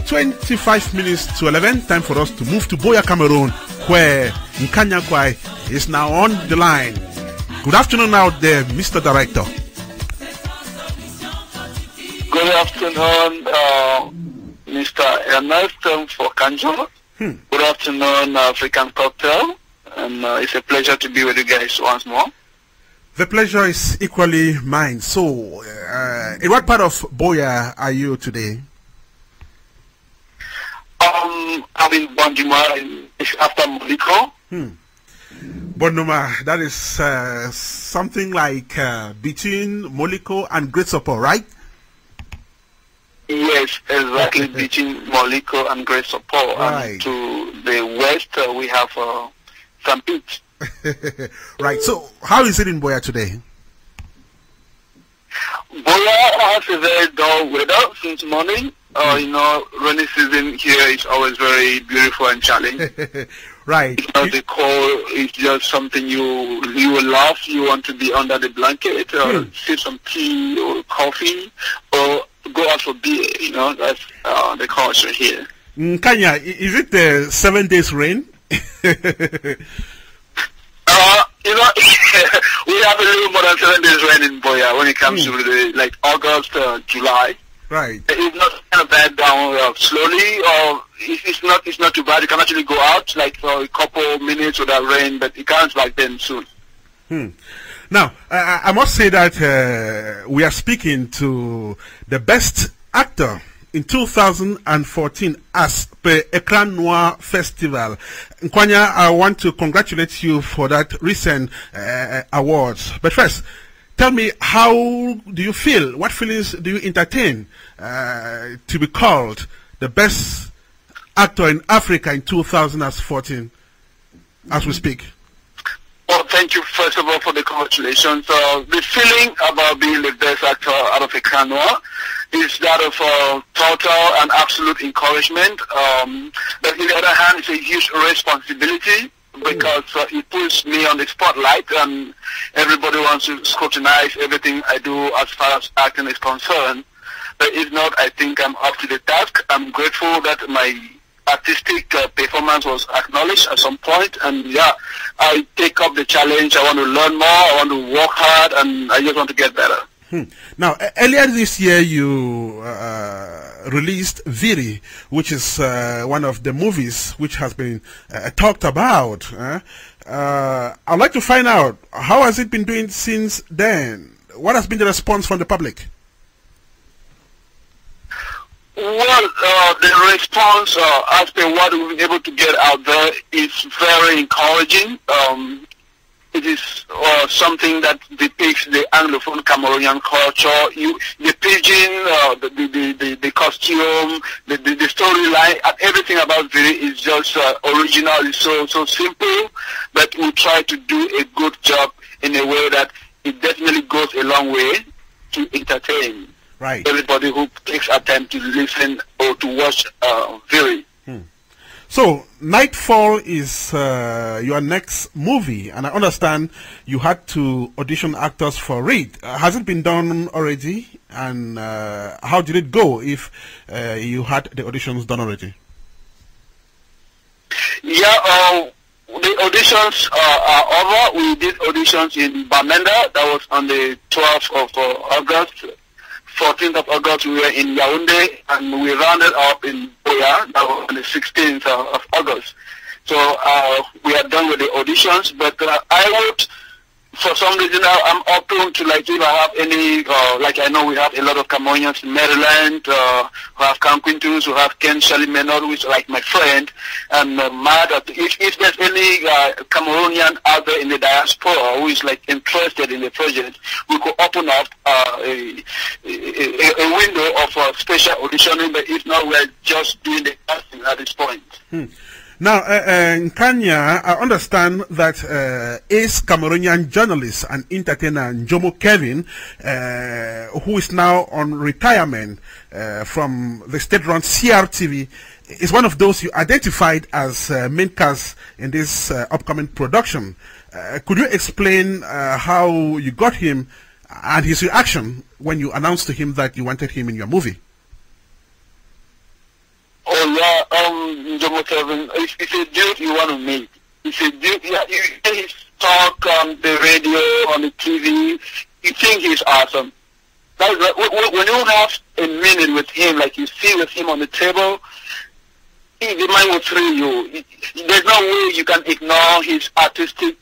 25 minutes to 11, time for us to move to Buea, Cameroon, where Nkanya NKwai is now on the line. Good afternoon out there, Mr. Director. Good afternoon, Mr. Ernest Kanjo. Good afternoon, African Cocktail. And it's a pleasure to be with you guys once more. The pleasure is equally mine. So, in what part of Buea are you today? I'm in Bonduma, it's after Moliko. Bonduma, that is something like between Moliko and Great Support, right? Yes, exactly, between Moliko and Great Support. Right. And to the west, we have some beach. Right, so how is it in Buea today? Buea has a very dull weather since morning. You know, rainy season here is always very beautiful and challenging. Right. It's not the cold, it's just something you will laugh, you want to be under the blanket, or sip some tea or coffee, or go out for beer, you know, that's the culture here. Kanya, is it the 7 days rain? You know, we have a little more than 7 days rain in Buea when it comes to the, like August, July. Right. It's not kind of bad down slowly, or it's not too bad. You can actually go out like for a couple minutes without rain, but it comes back then soon. Now, I must say that we are speaking to the best actor in 2014 as per Ecran Noir Festival. Nkanya, I want to congratulate you for that recent awards. But first, tell me, how do you feel? What feelings do you entertain to be called the best actor in Africa in 2014 as we speak? Well, thank you first of all for the congratulations. The feeling about being the best actor out of Ecran Noir is that of total and absolute encouragement. But on the other hand, it's a huge responsibility because it puts me on the spotlight and everybody wants to scrutinize everything I do as far as acting is concerned. But if not, I think I'm up to the task. I'm grateful that my artistic performance was acknowledged at some point, and yeah, I take up the challenge. I want to learn more, I want to work hard, and I just want to get better. Now, earlier this year, you released Viri, which is one of the movies which has been talked about. I'd like to find out, how has it been doing since then? What has been the response from the public? Well, the response as per what we've been able to get out there is very encouraging. It is something that depicts the Anglophone Cameroonian culture. The pidgin, the costume, the storyline, everything about Viri is just original. It's so simple, but we try to do a good job in a way that it definitely goes a long way to entertain. Right. Everybody who takes a time to listen or to watch Viri. So, Nightfall is your next movie, and I understand you had to audition actors for it. Has it been done already? And how did it go if you had the auditions done already? Yeah, the auditions are over. We did auditions in Bamenda. That was on the 12th of August. 14th of August, we were in Yaoundé, and we rounded up in Buea. That was on the 16th of August. So we are done with the auditions, but I would, for some reason, I'm open to, like, if I have any, like I know we have a lot of Cameroonians in Maryland, who have Kankwintus, who have Ken Shalimenor, who is like my friend, and mad at, if there's any Cameroonian out there in the diaspora who is like interested in the project, we could open up a window of special auditioning, but if not, we're just doing the casting at this point. Now, Nkanya, I understand that ace Cameroonian journalist and entertainer Njomo Kevin, who is now on retirement from the state-run CRTV, is one of those you identified as main cast in this upcoming production. Could you explain how you got him and his reaction when you announced to him that you wanted him in your movie? Yeah, Jomo Kevin, it's a dude you want to meet. It's a dude, yeah, you hear his talk on the radio, on the TV, you think he's awesome. That's like, when you have a minute with him, like you see with him on the table, the man will thrill you. There's no way you can ignore his artistic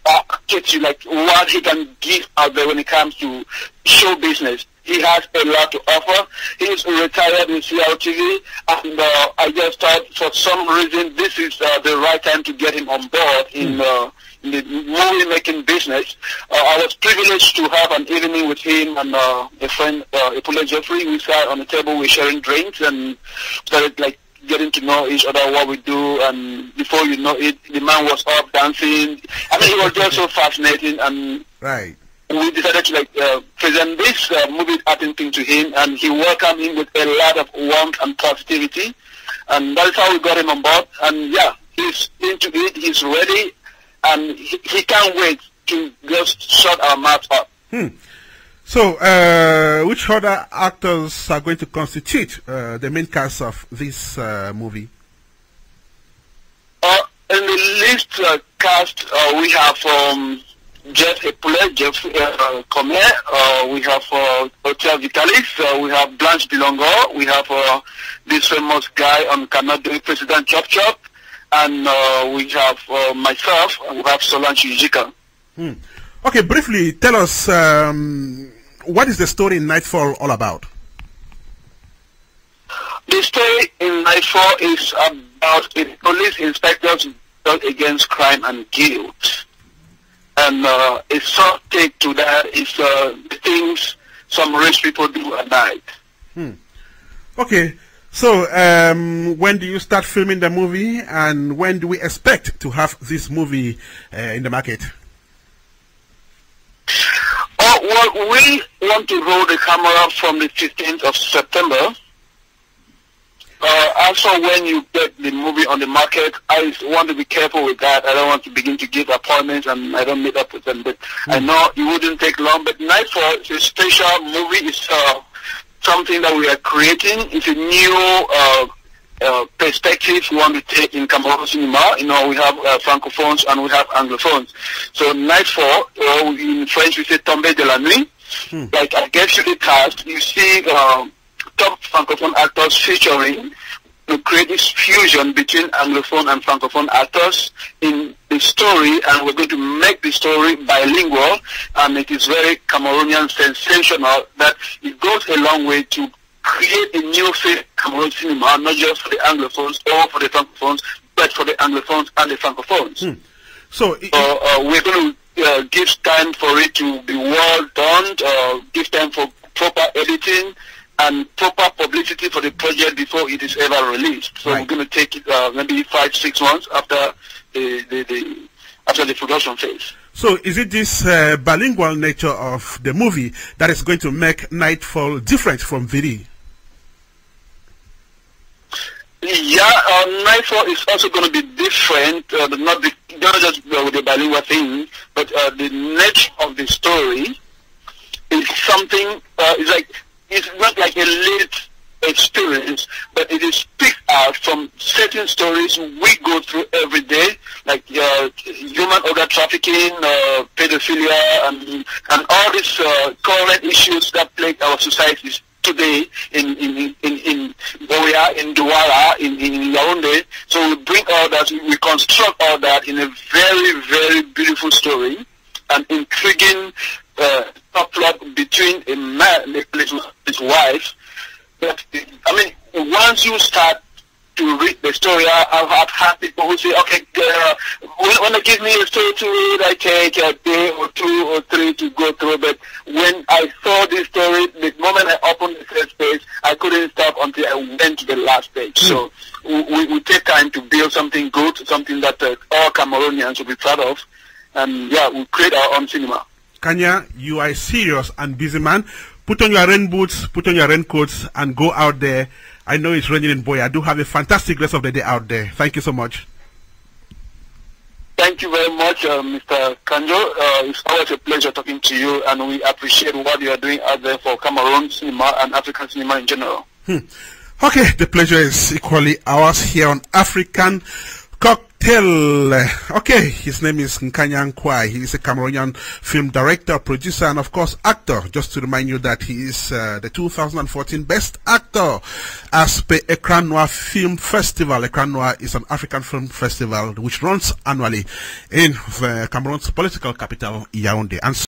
attitude, like what he can give out there when it comes to show business. He has a lot to offer. He's retired in CRTV, and I just thought for some reason this is the right time to get him on board in the movie-making business. I was privileged to have an evening with him and a friend, Epule Jeffrey. We sat on the table, we sharing drinks, and started like getting to know each other, what we do, and before you know it, the man was up dancing. I mean, it was just so fascinating, and right. We decided to like present this movie acting thing to him, and he welcomed him with a lot of warmth and positivity, and that's how we got him on board. And yeah, he's into it, he's ready, and he can't wait to just shut our mouths up. So, which other actors are going to constitute the main cast of this movie? In the list cast, we have Jeff Epule, Jeff Come, we have Hotel Vitalis, we have Blanche Bilongo, we have this famous guy on Canada, President Chop Chop, and we have myself, and we have Solange Ujika. Okay, briefly, tell us, what is the story in Nightfall all about? The story in Nightfall is about a police inspector's battle against crime and guilt. And a short take to that is the things some rich people do at night. Okay, so when do you start filming the movie, and when do we expect to have this movie in the market? Well, we want to roll the camera from the 15th of September. Also, when you get the movie on the market, I want to be careful with that. I don't want to begin to give appointments, and I don't meet up with them. But I know it wouldn't take long. But Nightfall is a special movie. It's something that we are creating. It's a new perspective we want to take in Cameroon cinema. You know, we have francophones and we have anglophones. So Nightfall, in French we say Tombée de la nuit. Like I guess you the cast, you see top francophone actors featuring to create this fusion between anglophone and francophone actors in the story, and we're going to make the story bilingual, and it is very Cameroonian sensational that it goes a long way to create a new face Cameroon cinema, not just for the anglophones or for the francophones, but for the anglophones and the francophones. So we're going to give time for it to be well done, give time for proper editing and proper publicity for the project before it is ever released. So we're going to take it maybe 5-6 months after the production phase. So is it this bilingual nature of the movie that is going to make Nightfall different from VD? Yeah, Nightfall is also going to be different, not just with the bilingual thing, but the nature of the story is something, it's not like a lived experience, but it is picked out from certain stories we go through every day, like human organ trafficking, pedophilia, and all these current issues that plague our societies today in where we are in Douala, in Yaoundé. So we bring all that, we construct all that in a very, very beautiful story, an intriguing plot between a man and his wife. But I mean, once you start to read the story, I've had people who say, okay, when they give me a story to read, I take a day or 2 or 3 to go through. But when I saw this story, the moment I opened the first page, I couldn't stop until I went to the last page. So we take time to build something good, something that all Cameroonians will be proud of. And yeah, we create our own cinema. Kanya, you are a serious and busy man. Put on your rain boots, put on your raincoats, and go out there. I know it's raining in Boya. Do have a fantastic rest of the day out there. Thank you so much. Thank you very much, Mr. Kanjo. It's always a pleasure talking to you, and we appreciate what you are doing out there for Cameroon cinema and African cinema in general. Okay, the pleasure is equally ours here on African Cocktail. Okay, his name is Nkanya NKwai. He is a Cameroonian film director, producer, and of course actor. Just to remind you that he is the 2014 Best Actor as per Actor Noir Film Festival. Actor Noir is an African film festival which runs annually in Cameroon's political capital, Yaoundé. And